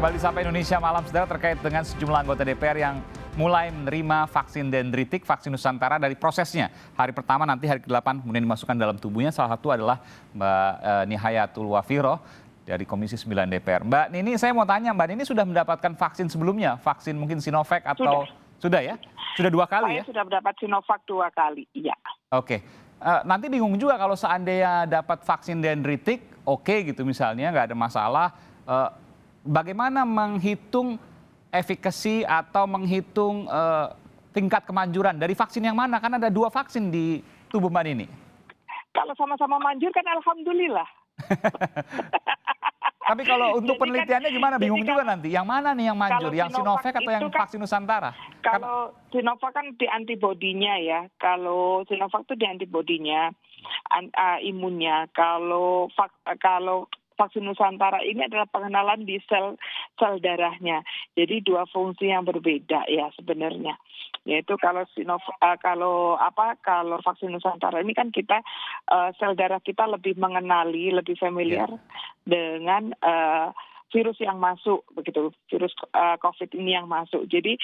Kembali sampai Indonesia Malam, saudara, terkait dengan sejumlah anggota DPR yang mulai menerima vaksin dendritik, vaksin Nusantara dari prosesnya. Hari pertama, nanti hari ke-8 kemudian dimasukkan dalam tubuhnya. Salah satu adalah Mbak Nihayatul Wafiroh dari Komisi 9 DPR. Mbak Nini, saya mau tanya, Mbak Nini sudah mendapatkan vaksin sebelumnya? Vaksin mungkin Sinovac atau... Sudah ya? Sudah 2 kali ya? Saya sudah mendapat Sinovac 2 kali, iya. Oke. Nanti bingung juga kalau seandainya dapat vaksin dendritik, oke gitu misalnya, nggak ada masalah. Bagaimana menghitung efikasi atau menghitung tingkat kemanjuran dari vaksin yang mana? Kan ada 2 vaksin di tubuh Mbak Nini. Kalau sama-sama manjur kan alhamdulillah. Tapi kalau untuk penelitiannya gimana? Bingung juga nanti. Yang mana nih yang manjur? Yang Sinovac atau yang vaksin Nusantara? Kalau Sinovac kan di antibodinya ya. Kalau Sinovac itu di antibodinya, imunnya. Kalau vaksin Nusantara ini adalah pengenalan di sel darahnya. Jadi 2 fungsi yang berbeda ya sebenarnya. Yaitu kalau vaksin Nusantara ini kan kita sel darah kita lebih mengenali, lebih familiar dengan virus yang masuk begitu, virus COVID ini yang masuk. Jadi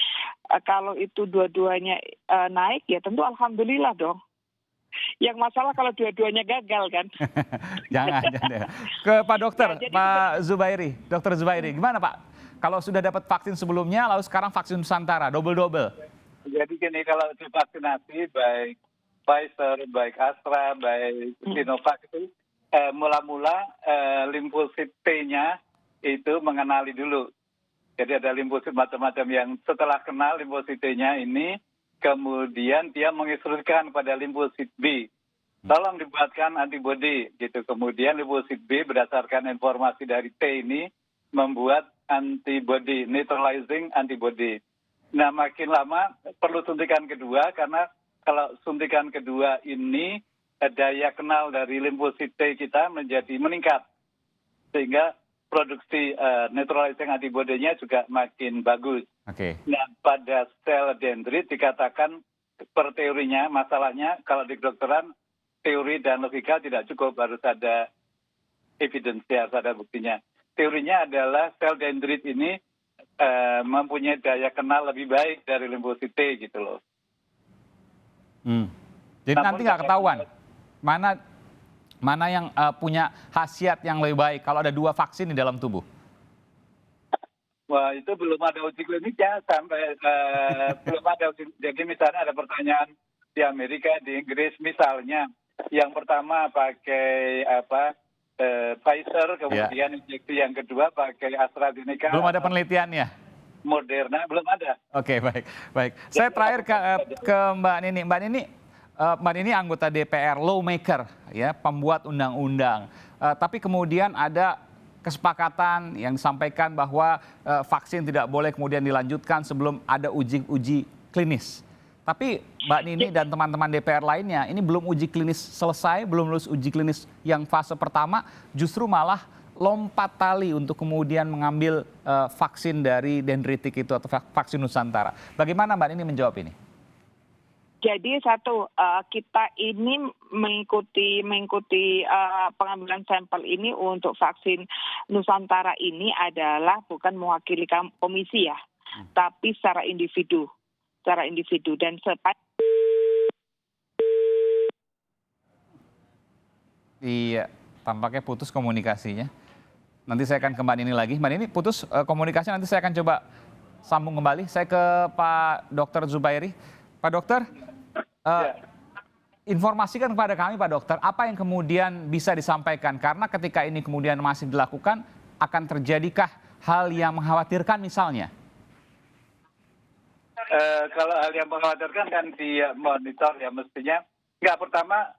kalau itu dua-duanya naik ya tentu alhamdulillah dong. Yang masalah kalau dua-duanya gagal kan. Jangan. Ke Pak Dokter, ya, Pak Zubairi. Dokter Zubairi, gimana Pak? Kalau sudah dapat vaksin sebelumnya, lalu sekarang vaksin Nusantara, double-double. Jadi gini, kalau divaksinasi baik Pfizer, baik Astra, baik Sinovac itu mula-mula limfosit T-nya itu mengenali dulu. Jadi ada limfosit macam-macam yang setelah kenal limfosit T-nya ini, kemudian dia menginstruksikan pada limfosit B. Tolong dibuatkan antibodi gitu. Kemudian limfosit B berdasarkan informasi dari T ini membuat antibodi, neutralizing antibody. Nah, makin lama perlu suntikan kedua karena kalau suntikan kedua ini daya kenal dari limfosit T kita menjadi meningkat. Sehingga produksi neutralizing antibody-nya juga makin bagus. Oke. Nah, pada sel dendrit dikatakan per teorinya, masalahnya kalau di kedokteran teori dan logika tidak cukup, harus ada evidence, harus ada buktinya. Teorinya adalah sel dendrit ini mempunyai daya kenal lebih baik dari limfosit T gitu loh. Jadi nanti nggak ketahuan mana yang punya khasiat yang lebih baik kalau ada 2 vaksin di dalam tubuh? Wah, itu belum ada uji kliniknya sampai belum ada uji. Jadi misalnya ada pertanyaan di Amerika, di Inggris misalnya, yang pertama pakai Pfizer, kemudian injeksi yang kedua pakai AstraZeneca. Belum ada penelitiannya? Moderna belum ada. Oke, baik. Saya terakhir ke Mbak Nini. Mbak Nini anggota DPR, lawmaker, ya, pembuat undang-undang. Tapi kemudian ada kesepakatan yang disampaikan bahwa vaksin tidak boleh kemudian dilanjutkan sebelum ada uji klinis. Tapi Mbak Nini dan teman-teman DPR lainnya ini belum uji klinis selesai, belum lulus uji klinis yang fase pertama, justru malah lompat tali untuk kemudian mengambil vaksin dari dendritik itu atau vaksin Nusantara. Bagaimana Mbak Nini menjawab ini? Jadi kita ini mengikuti pengambilan sampel ini untuk vaksin Nusantara ini adalah bukan mewakili komisi ya, tapi secara individu dan Iya, tampaknya putus komunikasinya. Nanti saya akan ke Mbak Nini lagi. Mbak Nini putus komunikasi, nanti saya akan coba sambung kembali. Saya ke Pak Dokter Zubairi. Pak Dokter, informasikan kepada kami Pak Dokter, apa yang kemudian bisa disampaikan? Karena ketika ini kemudian masih dilakukan, akan terjadikah hal yang mengkhawatirkan misalnya? Kalau hal yang mengkhawatirkan kan dimonitor ya mestinya. Pertama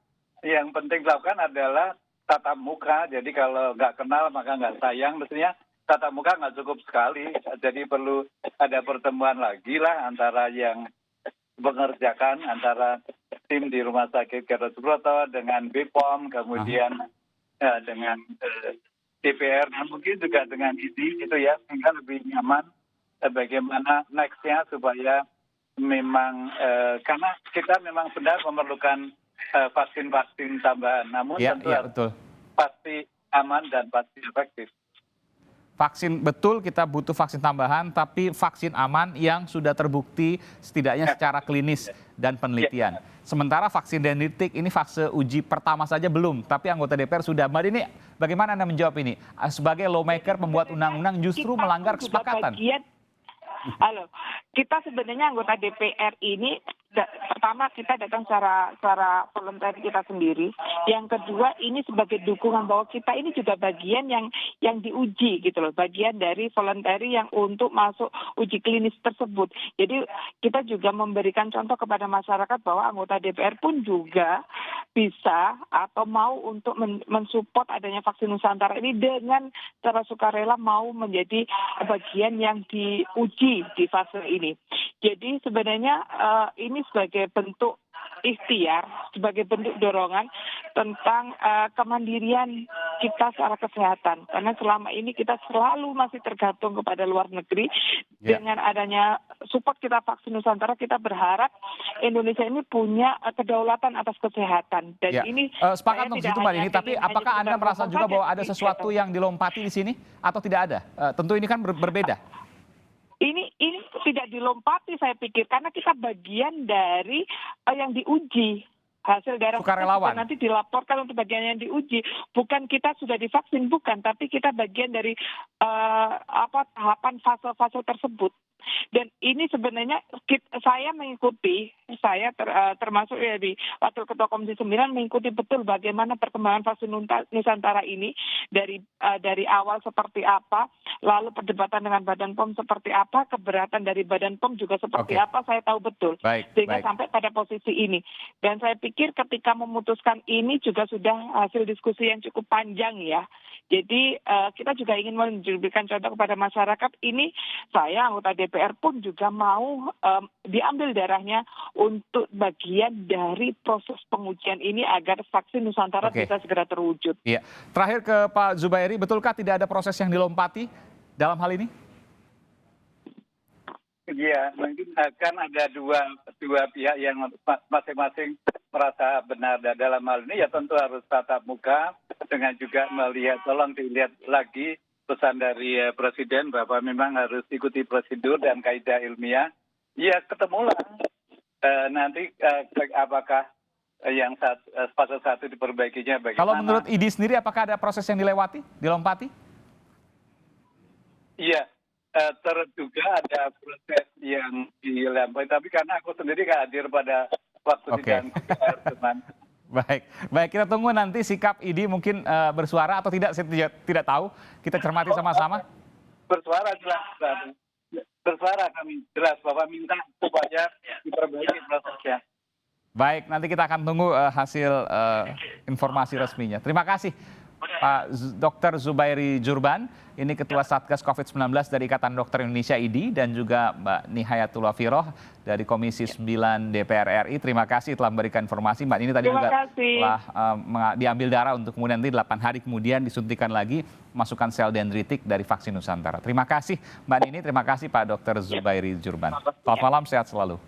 yang penting dilakukan adalah tatap muka. Jadi kalau nggak kenal maka nggak sayang. Mestinya tatap muka nggak cukup sekali. Jadi perlu ada pertemuan lagi lah antara yang mengerjakan, antara tim di Rumah Sakit Gatot Subroto dengan BPOM, kemudian dengan DPR, dan mungkin juga dengan ID gitu ya, sehingga lebih nyaman bagaimana next-nya supaya memang karena kita memang benar memerlukan vaksin-vaksin tambahan, namun tentu betul. pasti aman dan pasti efektif. vaksin betul kita butuh vaksin tambahan, tapi vaksin aman yang sudah terbukti setidaknya secara klinis dan penelitian. Sementara vaksin dendritik ini fase uji pertama saja belum, tapi anggota DPR sudah. Mbak Dini, bagaimana Anda menjawab ini? Sebagai lawmaker, pembuat undang-undang justru melanggar kesepakatan. Halo, kita sebenarnya anggota DPR ini pertama kita datang secara volunteer kita sendiri. Yang kedua ini sebagai dukungan bahwa kita ini juga bagian yang diuji gitu loh, bagian dari volunteer yang untuk masuk uji klinis tersebut. Jadi kita juga memberikan contoh kepada masyarakat bahwa anggota DPR pun juga bisa atau mau untuk mensupport adanya vaksin Nusantara ini dengan secara sukarela mau menjadi bagian yang diuji di fase ini. Jadi sebenarnya ini sebagai bentuk ikhtiar, sebagai bentuk dorongan tentang kemandirian kita secara kesehatan. Karena selama ini kita selalu masih tergantung kepada luar negeri. Dengan adanya support kita vaksin Nusantara, kita berharap Indonesia ini punya kedaulatan atas kesehatan. Dan ini sepakat untuk situ Mbak Dini, tapi apakah Anda merasa juga bahwa ada sesuatu yang dilompati di sini atau tidak ada? Tentu ini kan berbeda. Ini tidak dilompati saya pikir karena kita bagian dari yang diuji. Hasil darah kita nanti dilaporkan untuk bagian yang diuji. Bukan kita sudah divaksin, bukan, tapi kita bagian dari tahapan fase-fase tersebut. Dan ini sebenarnya saya mengikuti, termasuk ya di Wakil Ketua Komisi 9 mengikuti betul bagaimana perkembangan vaksin Nusantara ini dari awal seperti apa, lalu perdebatan dengan Badan POM seperti apa, keberatan dari Badan POM juga seperti apa, saya tahu betul. Sehingga sampai pada posisi ini. Dan saya pikir ketika memutuskan ini juga sudah hasil diskusi yang cukup panjang ya. Jadi kita juga ingin memberikan contoh kepada masyarakat ini, saya anggota DPR pun juga mau diambil darahnya untuk bagian dari proses pengujian ini agar vaksin Nusantara bisa segera terwujud. Iya. Terakhir ke Pak Zubairi, betulkah tidak ada proses yang dilompati dalam hal ini? Iya, mungkin kan ada dua pihak yang masing-masing merasa benar. Dan dalam hal ini ya tentu harus tatap muka dengan juga melihat, tolong dilihat lagi pesan dari Presiden bahwa memang harus ikuti prosedur dan kaidah ilmiah. Ya ketemulah nanti apakah yang fase 1 diperbaikinya bagaimana. Kalau menurut ID sendiri apakah ada proses yang dilompati? Iya. Terduga ada proses yang dilampaui, tapi karena aku sendiri nggak hadir pada waktu sidang teman. Baik, kita tunggu nanti sikap ID mungkin bersuara atau tidak, saya tidak tahu. Kita cermati sama-sama. Bersuara jelas, bersuara kami jelas bahwa minta supaya diperbaiki prosesnya. Baik, nanti kita akan tunggu hasil informasi resminya. Terima kasih Pak Dr. Zubairi Jurban, ini Ketua Satgas COVID-19 dari Ikatan Dokter Indonesia ID, dan juga Mbak Nihayatul Wafiroh dari Komisi 9 DPR RI. Terima kasih telah memberikan informasi. Mbak ini tadi juga telah diambil darah untuk kemudian nanti 8 hari kemudian disuntikan lagi masukkan sel dendritik dari vaksin Nusantara. Terima kasih Mbak Nini, terima kasih Pak Dr. Zubairi Jurban. Selamat malam, sehat selalu.